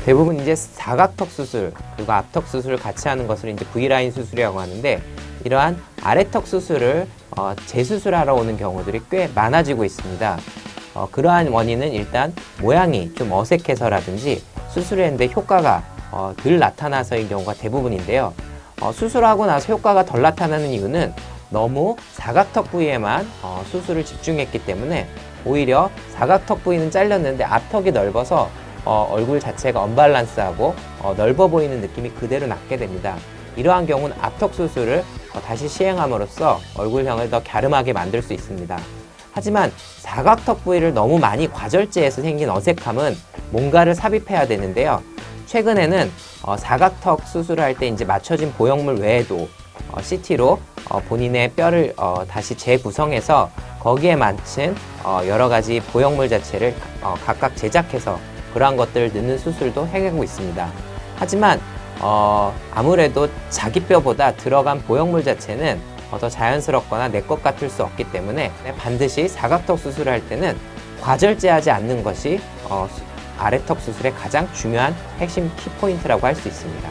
대부분 이제 사각턱 수술 그리고 앞턱 수술을 같이 하는 것을 이제 V라인 수술이라고 하는데, 이러한 아래턱 수술을 재수술하러 오는 경우들이 꽤 많아지고 있습니다. 그러한 원인은 일단 모양이 좀 어색해서라든지 수술했는데 효과가 덜 나타나서인 경우가 대부분인데요. 수술하고 나서 효과가 덜 나타나는 이유는 너무 사각턱 부위에만 수술을 집중했기 때문에 오히려 사각턱 부위는 잘렸는데 앞턱이 넓어서 얼굴 자체가 언밸런스하고 넓어 보이는 느낌이 그대로 남게 됩니다. 이러한 경우는 앞턱 수술을 다시 시행함으로써 얼굴형을 더 갸름하게 만들 수 있습니다. 하지만 사각턱 부위를 너무 많이 과절제해서 생긴 어색함은 뭔가를 삽입해야 되는데요. 최근에는 사각턱 수술을 할 때 이제 맞춰진 보형물 외에도 CT로 본인의 뼈를 다시 재구성해서 거기에 맞춘 여러 가지 보형물 자체를 각각 제작해서 그러한 것들을 넣는 수술도 행하고 있습니다. 하지만 아무래도 자기 뼈보다 들어간 보형물 자체는 더 자연스럽거나 내 것 같을 수 없기 때문에 반드시 사각턱 수술을 할 때는 과절제하지 않는 것이 아래턱 수술의 가장 중요한 핵심 키포인트라고 할 수 있습니다.